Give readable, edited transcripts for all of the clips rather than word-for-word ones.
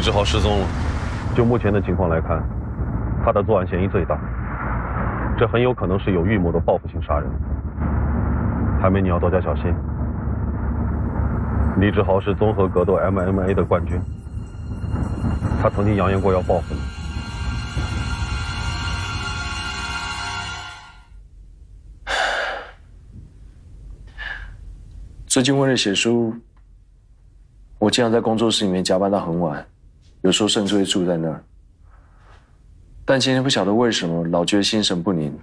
志豪失踪了。就目前的情况来看，他的作案嫌疑最大，这很有可能是有预谋的报复性杀人。海梅，你要多加小心。李志豪是综合格斗 MMA 的冠军，他曾经扬言过要报复你。最近为了写书，我经常在工作室里面加班到很晚，有时候甚至会住在那儿。但今天不晓得为什么，老觉得心神不宁，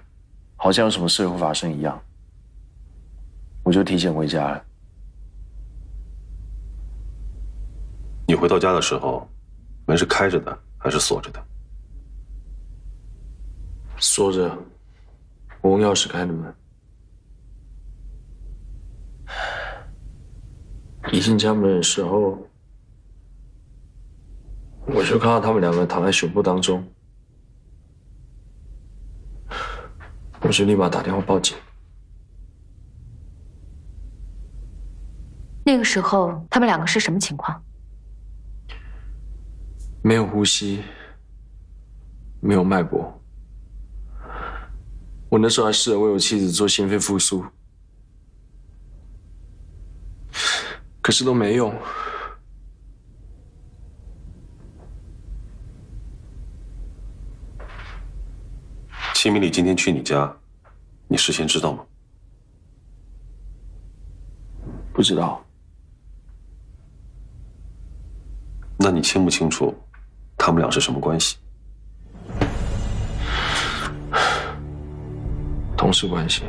好像有什么事会发生一样，我就提前回家了。你回到家的时候，门是开着的还是锁着的？锁着，我用钥匙开的门。一进家门的时候，我就看到他们两个躺在血泊当中，我就立马打电话报警。那个时候他们两个是什么情况？没有呼吸，没有脉搏。我那时候还试着为我妻子做心肺复苏，可是都没用。齐明礼今天去你家，你事先知道吗？不知道。那你清不清楚他们俩是什么关系？同事关系。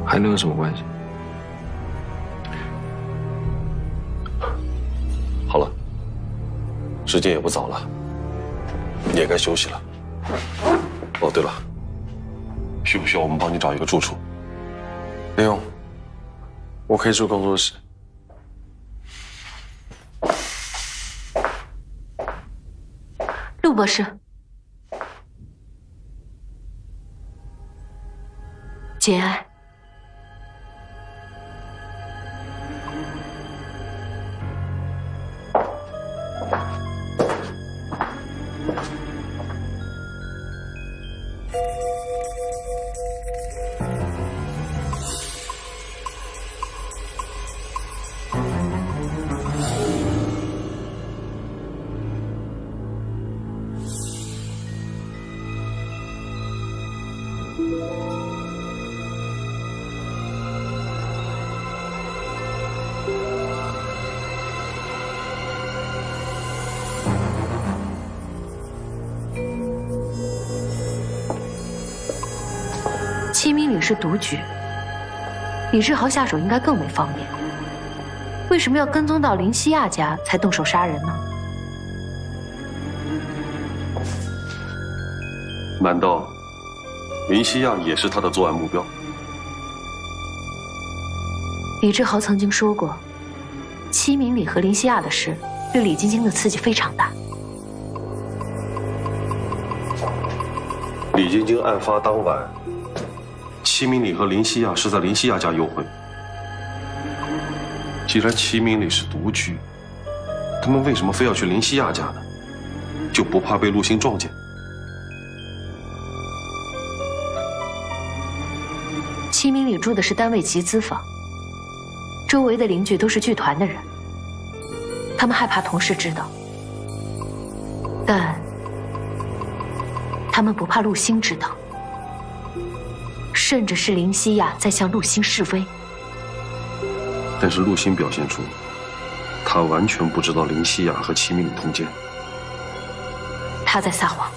还能有什么关系？好了，时间也不早了，你也该休息了。哦，对了，需不需要我们帮你找一个住处？不用，我可以住工作室。陆博士，节哀。齐明礼是独居，李志豪下手应该更为方便。为什么要跟踪到林西亚家才动手杀人呢？难道林西亚也是他的作案目标？李志豪曾经说过，齐明礼和林西亚的事对李晶晶的刺激非常大。李晶晶案发当晚，齐明礼和林西亚是在林西亚家幽会。既然齐明礼是独居，他们为什么非要去林西亚家呢？就不怕被陆星撞见？齐明礼住的是单位集资房，周围的邻居都是剧团的人，他们害怕同事知道，但他们不怕陆星知道，甚至是林西亚在向陆星示威。但是陆星表现出，他完全不知道林西亚和齐明礼通奸。他在撒谎。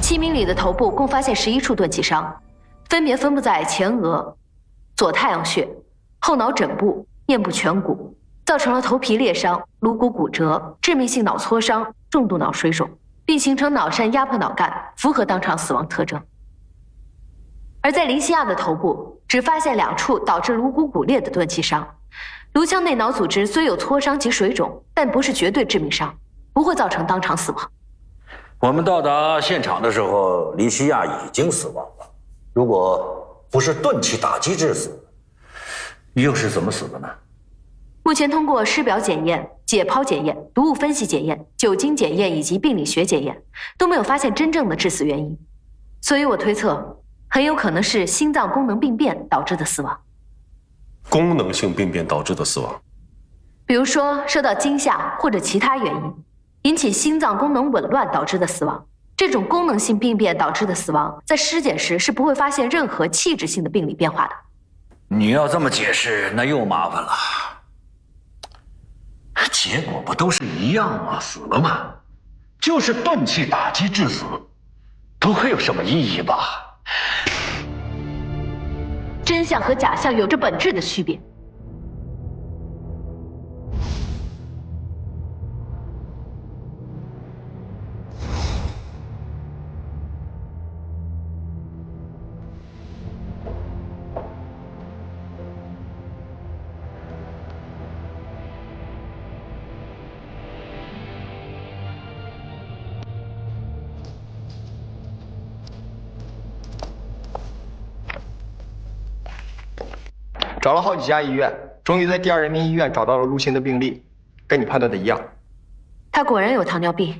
齐明礼的头部共发现11处钝器伤，分别分布在前额、左太阳穴、后脑枕部、面部颧骨，造成了头皮裂伤、颅骨骨折、致命性脑挫伤、重度脑水肿，并形成脑疝压迫脑干，符合当场死亡特征。而在林西亚的头部只发现2处导致颅骨骨裂的钝器伤，颅腔内脑组织虽有挫伤及水肿，但不是绝对致命伤，不会造成当场死亡。我们到达现场的时候，黎西亚已经死亡了。如果不是钝器打击致死，又是怎么死的呢？目前通过尸表检验、解剖检验、毒物分析检验、酒精检验以及病理学检验，都没有发现真正的致死原因，所以我推测，很有可能是心脏功能病变导致的死亡。功能性病变导致的死亡，比如说受到惊吓或者其他原因，引起心脏功能紊乱导致的死亡。这种功能性病变导致的死亡，在尸检时是不会发现任何器质性的病理变化的。你要这么解释，那又麻烦了。结果不都是一样吗？死了吗？就是钝器打击致死，不会有什么意义吧？真相和假象有着本质的区别。找了好几家医院，终于在第二人民医院找到了陆星的病历，跟你判断的一样。他果然有糖尿病。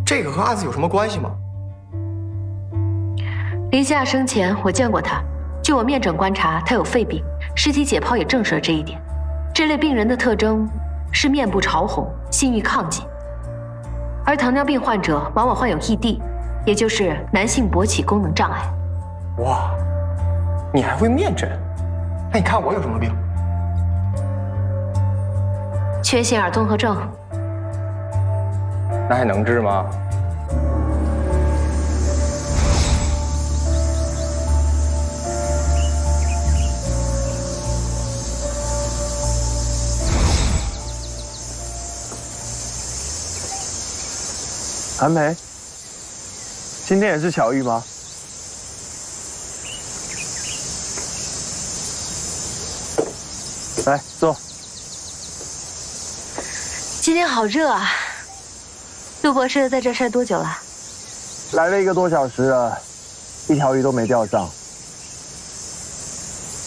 这个和阿紫有什么关系吗？黎西亚生前我见过他，据我面诊观察，他有肺病，尸体解剖也证实了这一点。这类病人的特征是面部潮红、性欲亢进，而糖尿病患者往往患有 ED， 也就是男性勃起功能障碍。哇！你还会面诊？那你看我有什么病？缺陷耳综合症。那还能治吗？韩梅，今天也是巧遇吗？来坐。今天好热啊！陆博士在这晒多久了？来了1个多小时了，一条鱼都没钓上。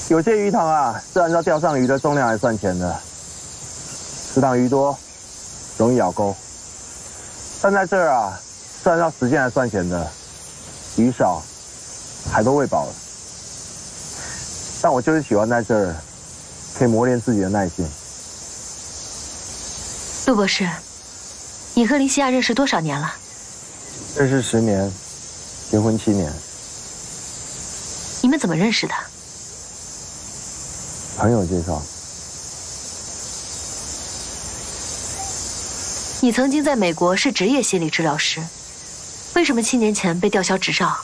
有些鱼塘啊，是按照钓上鱼的重量来算钱的。池塘鱼多，容易咬钩；但在这儿啊，是按照时间来算钱的。鱼少，海都喂饱了。但我就是喜欢在这儿，可以磨练自己的耐性。陆博士，你和黎西亚认识多少年了？认识10年，结婚7年。你们怎么认识的？朋友介绍。你曾经在美国是职业心理治疗师，为什么7年前被吊销执照？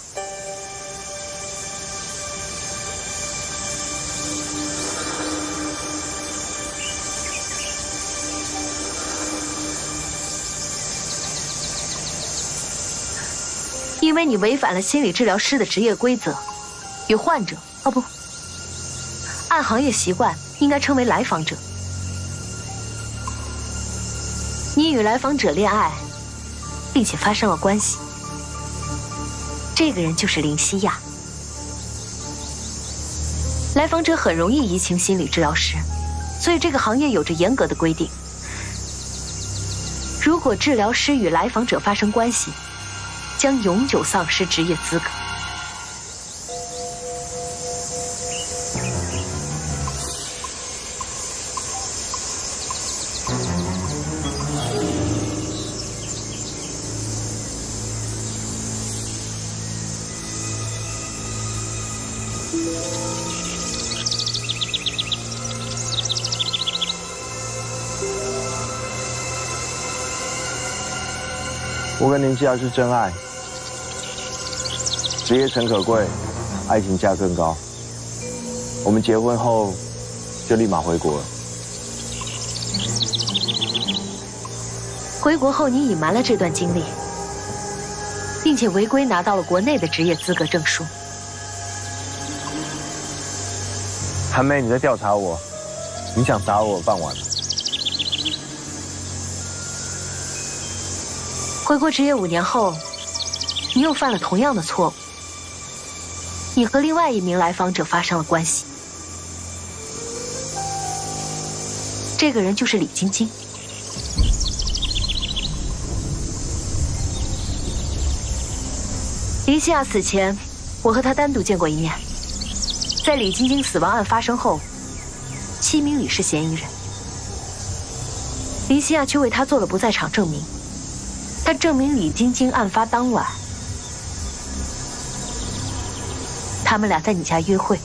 因为你违反了心理治疗师的职业规则，与患者按行业习惯应该称为来访者。你与来访者恋爱，并且发生了关系。这个人就是林西亚。来访者很容易移情心理治疗师，所以这个行业有着严格的规定。如果治疗师与来访者发生关系，将永久丧失职业资格。我跟林西亚是真爱，职业诚可贵，爱情价更高。我们结婚后就立马回国了。回国后，你隐瞒了这段经历，并且违规拿到了国内的职业资格证书。韩梅，你在调查我，你想砸我饭碗？回国执业5年后，你又犯了同样的错误。你和另外一名来访者发生了关系，这个人就是李晶晶。林西亚死前，我和她单独见过一面。在李晶晶死亡案发生后，7名李是嫌疑人。林西亚却为她做了不在场证明，但证明李晶晶案发当晚，他们俩在你家约会。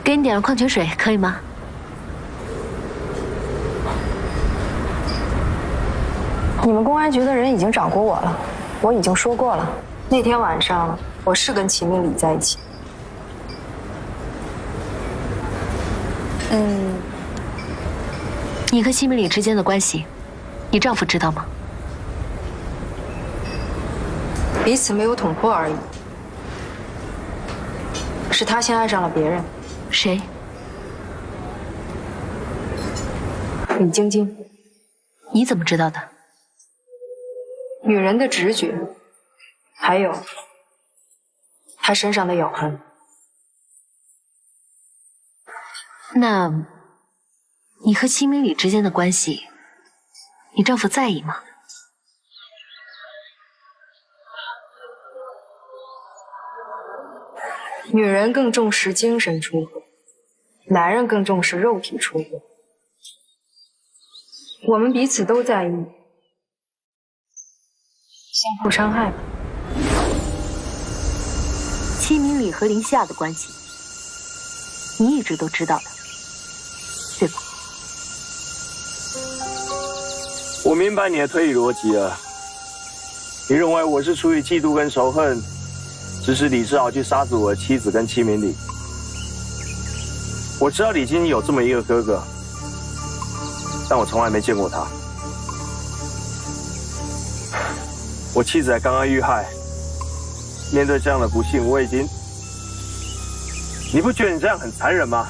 给你点了矿泉水，可以吗？你们公安局的人已经找过我了，我已经说过了，那天晚上我是跟齐明礼在一起。你和齐明礼之间的关系，你丈夫知道吗？彼此没有捅破而已。是他先爱上了别人。谁？李晶晶。你怎么知道的？女人的直觉，还有她身上的咬痕。那，你和齐明礼之间的关系，你丈夫在意吗？女人更重视精神出轨，男人更重视肉体出轨。我们彼此都在意，相互伤害吧。齐明礼和林夏的关系，你一直都知道的，对吧？我明白你的推理逻辑了。你认为我是出于嫉妒跟仇恨，指使李志豪去杀死我的妻子跟齐明礼。我知道李晶晶有这么一个哥哥，但我从来没见过他。我妻子才刚刚遇害，面对这样的不幸，我已经……你不觉得你这样很残忍吗？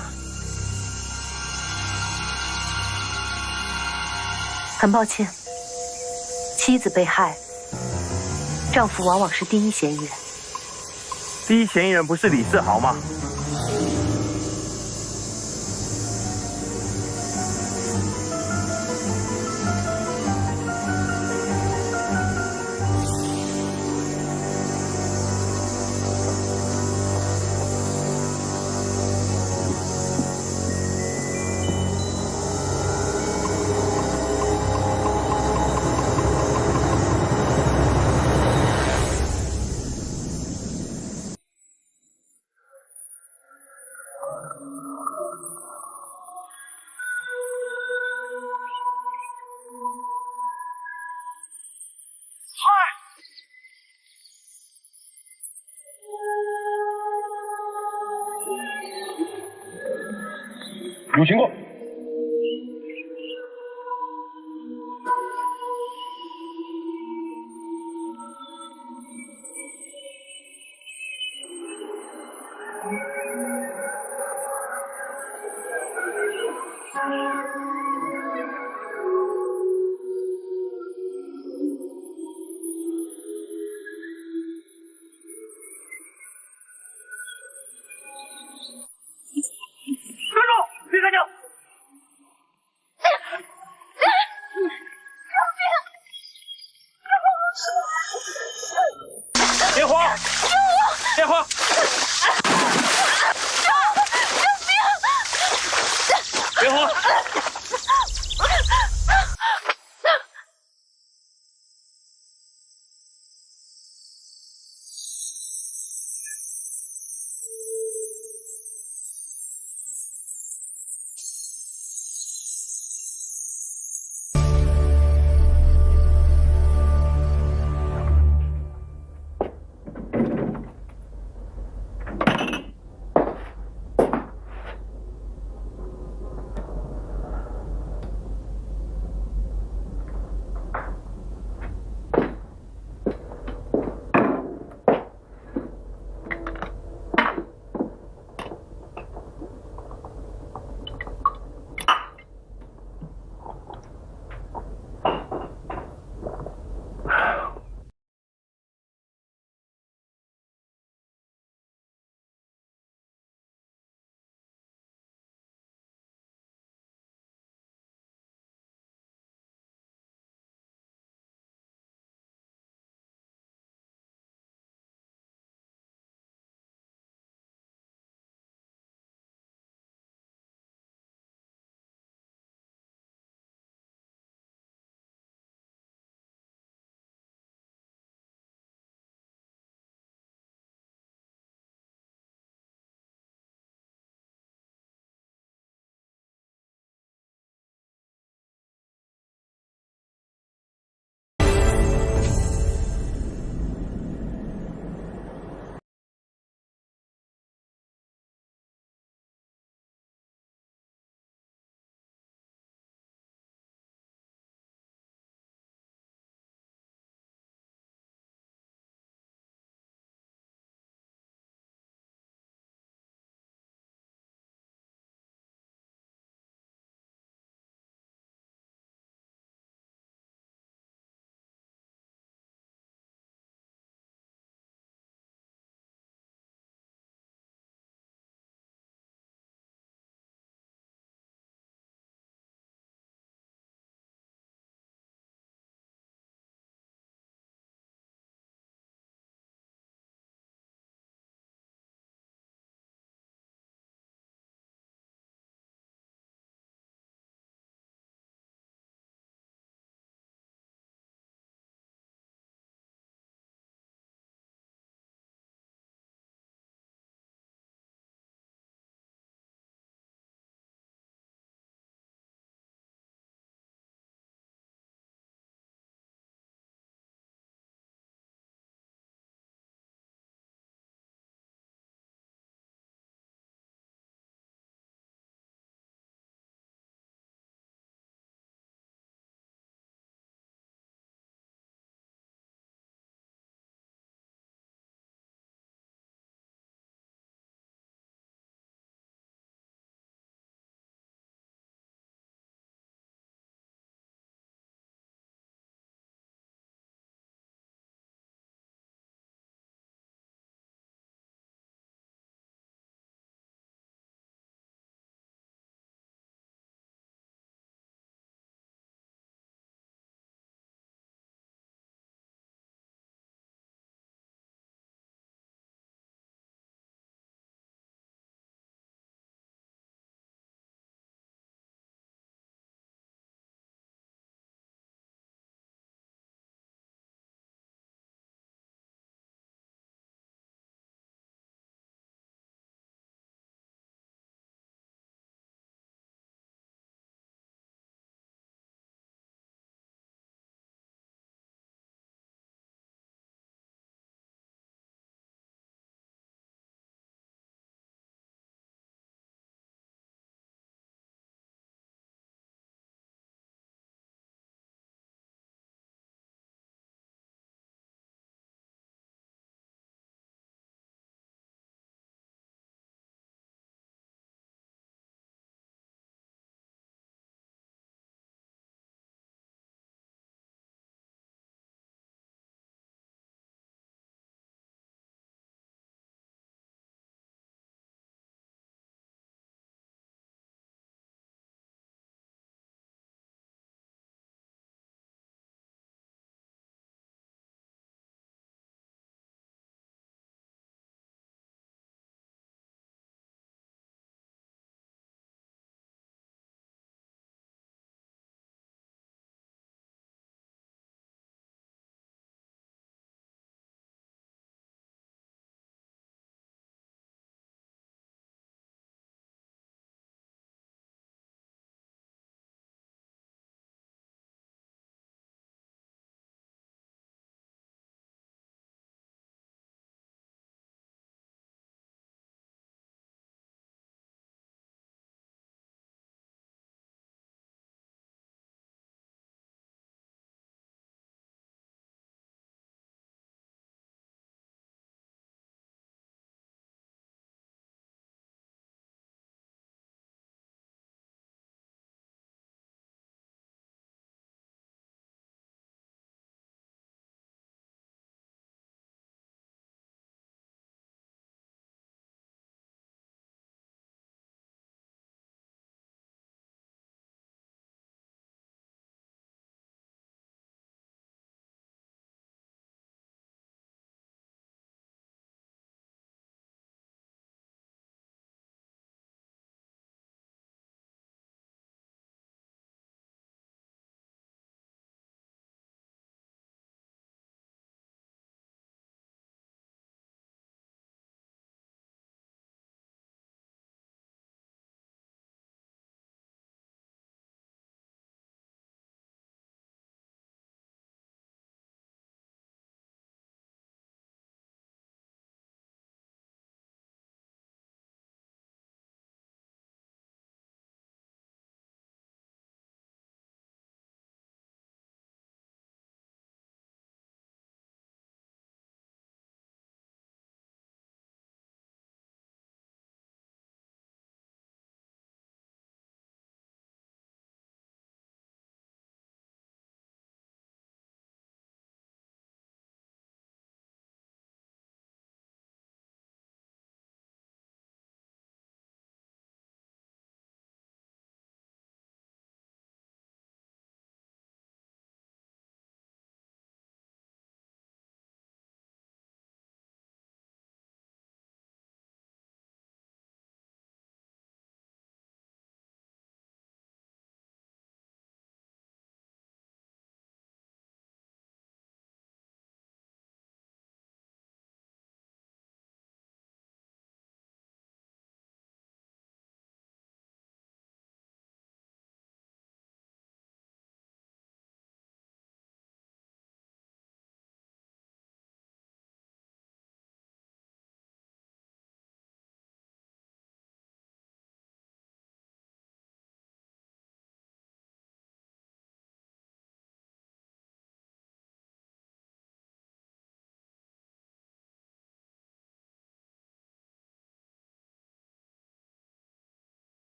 很抱歉，妻子被害，丈夫往往是第一嫌疑人。第一嫌疑人不是李世豪吗？有情况。电话！电话！电话！